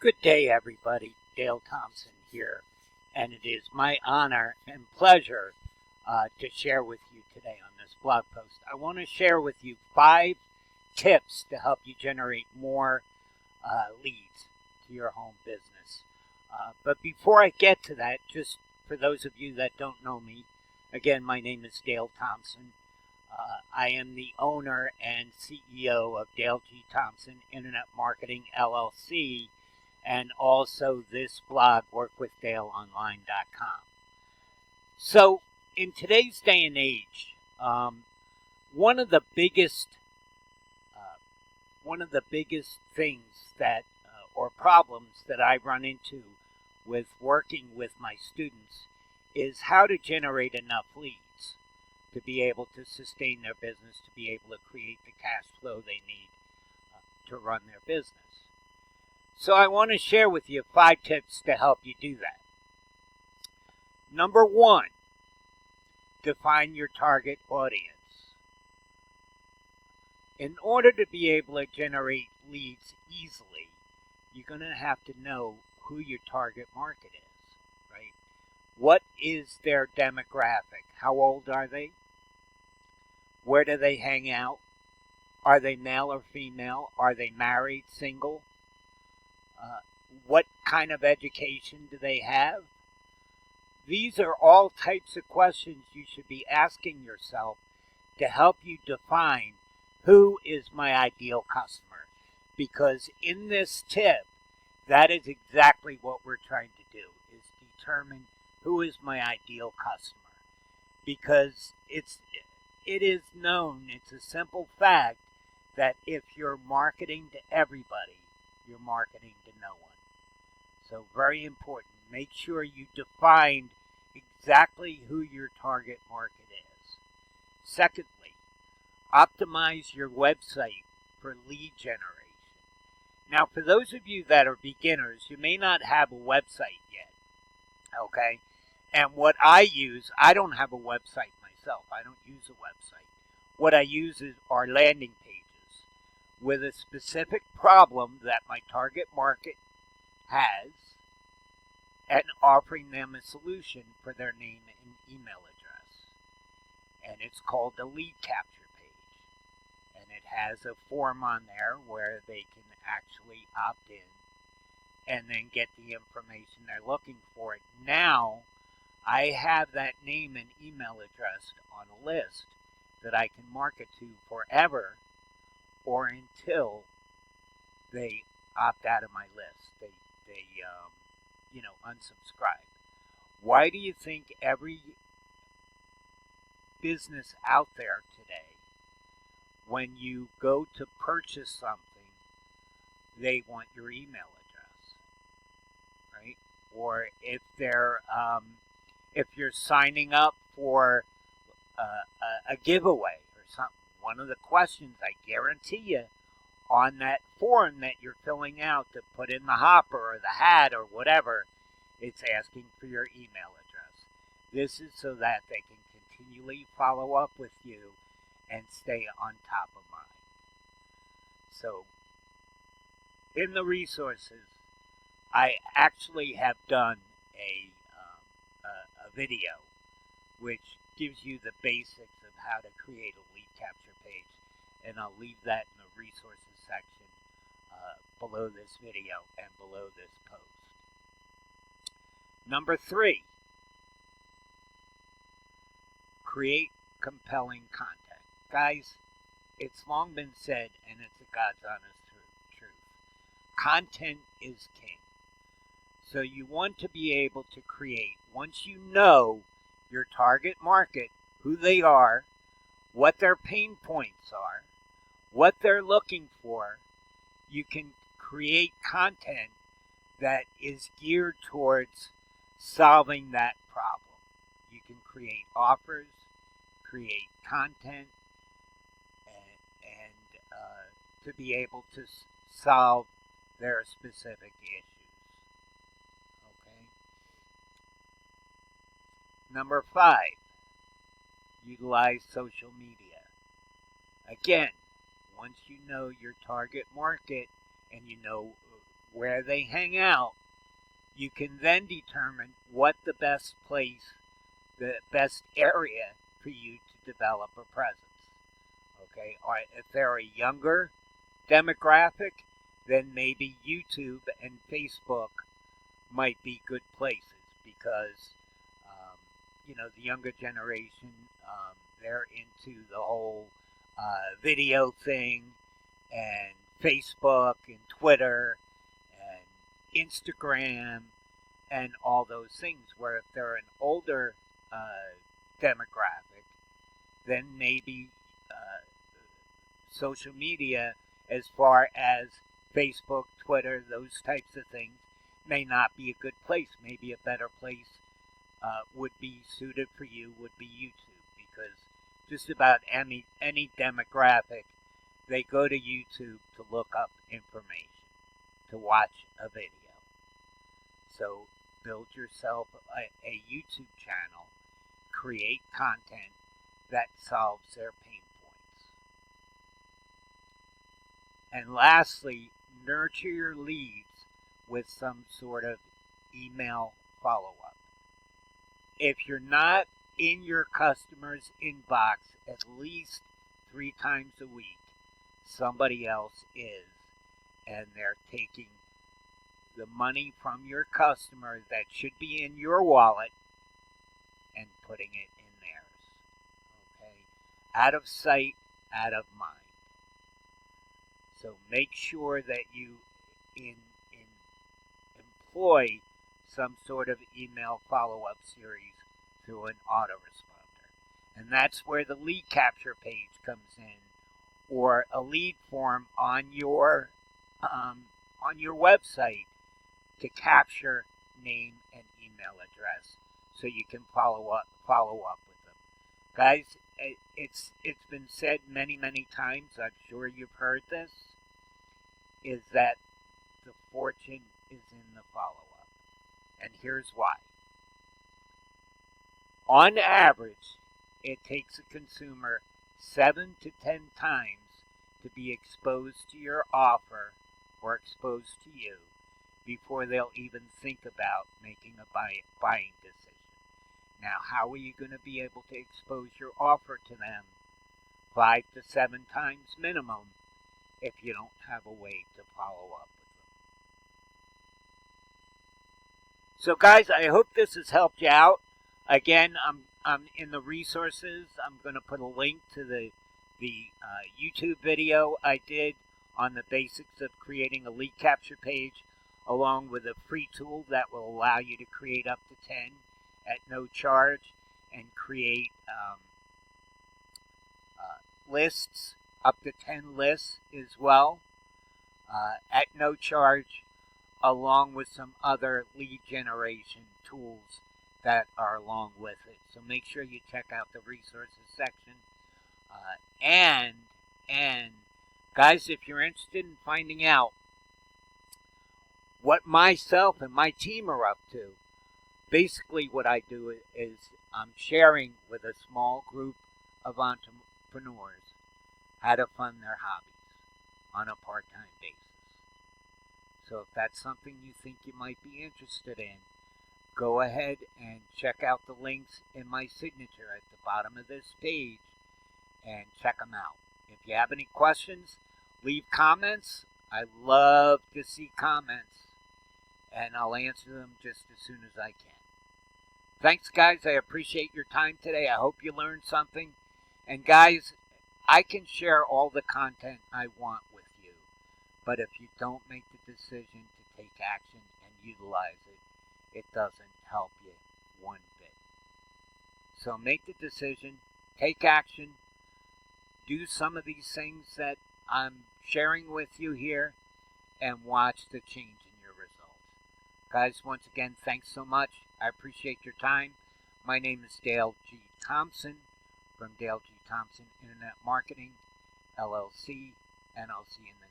Good day, everybody. Dale Thompson here, and it is my honor and pleasure to share with you today on this blog post. I want to share with you 5 tips to help you generate more leads to your home business. But before I get to that, just for those of you that don't know me, again, my name is Dale Thompson. I am the owner and CEO of Dale G. Thompson Internet Marketing LLC, and also this blog, WorkWithDaleOnline.net-Dale. So, in today's day and age, one of the biggest things that or problems that I run into with working with my students is how to generate enough leads to be able to sustain their business, to be able to create the cash flow they need to run their business. So I want to share with you 5 tips to help you do that. Number 1, define your target audience. In order to be able to generate leads easily, you're going to have to know who your target market is, right? What is their demographic? How old are they? Where do they hang out? Are they male or female? Are they married, single? What kind of education do they have? These are all types of questions you should be asking yourself to help you define who is my ideal customer. Because in this tip, that is exactly what we're trying to do, is determine who is my ideal customer. Because it is known, it's a simple fact, that if you're marketing to everybody, you're marketing to no one. So very important, make sure you define exactly who your target market is. Secondly, optimize your website for lead generation. Now, for those of you that are beginners, you may not have a website yet, okay? And what I use, I don't have a website myself. I don't use a website. What I use are landing pages with a specific problem that my target market has and offering them a solution for their name and email address. And it's called the lead capture page. And it has a form on there where they can actually opt in and then get the information they're looking for. Now, I have that name and email address on a list that I can market to forever or until they opt out of my list. They unsubscribe. Why do you think every business out there today, when you go to purchase something, they want your email address, right? Or if you're signing up for a giveaway or something, one of the questions, I guarantee you, on that form that you're filling out to put in the hopper or the hat or whatever, it's asking for your email address. This is so that they can continually follow up with you and stay on top of mind. So, in the resources, I actually have done a video which gives you the basics of how to create a lead capture page, and I'll leave that in the resources section below this video and below this post. Number 3, create compelling content. Guys, it's long been said, and it's a God's honest truth. Content is king. So you want to be able to create, once you know your target market, who they are, what their pain points are, what they're looking for, you can create content that is geared towards solving that problem. You can create offers, create content, and to be able to solve their specific issues. Okay. Number 5, utilize social media. Again, once you know your target market and you know where they hang out, you can then determine what the best place, the best area for you to develop a presence. Okay, or if they're a younger demographic, then maybe YouTube and Facebook might be good places because, the younger generation, they're into the whole video thing and Facebook and Twitter and Instagram and all those things, where if they're an older demographic, then maybe social media, as far as Facebook, Twitter, those types of things, may not be a good place. Maybe a better place would be suited for you would be YouTube, because just about any demographic, they go to YouTube to look up information, to watch a video. So build yourself a YouTube channel, create content that solves their pain points. And lastly, nurture your leads with some sort of email follow-up. If you're not in your customer's inbox at least 3 times a week, somebody else is, and they're taking the money from your customer that should be in your wallet and putting it in theirs. Okay? Out of sight, out of mind. So make sure that you employ some sort of email follow-up series through an autoresponder. And that's where the lead capture page comes in, or a lead form on your website to capture name and email address so you can follow up with them. Guys, it's been said many times, I'm sure you've heard this, is that the fortune is in the follow-up. And here's why. On average, it takes a consumer 7 to 10 times to be exposed to your offer or exposed to you before they'll even think about making a buying decision. Now, how are you going to be able to expose your offer to them 5 to 7 times minimum if you don't have a way to follow up with them? So guys, I hope this has helped you out. Again, I'm in the resources. I'm going to put a link to the YouTube video I did on the basics of creating a lead capture page, along with a free tool that will allow you to create up to 10 at no charge and create lists, up to 10 lists as well, at no charge, along with some other lead generation tools that are along with it. So make sure you check out the resources section. And guys, if you're interested in finding out what myself and my team are up to, basically what I do is I'm sharing with a small group of entrepreneurs how to fund their hobbies on a part-time basis. So if that's something you think you might be interested in, go ahead and check out the links in my signature at the bottom of this page and check them out. If you have any questions, leave comments. I love to see comments, and I'll answer them just as soon as I can. Thanks, guys. I appreciate your time today. I hope you learned something. And guys, I can share all the content I want with you, but if you don't make the decision to take action and utilize it, it doesn't help you one bit. So make the decision, take action, do some of these things that I'm sharing with you here, and watch the change in your results. Guys, once again, thanks so much. I appreciate your time. My name is Dale G. Thompson from Dale G. Thompson Internet Marketing, LLC, and I'll see you in the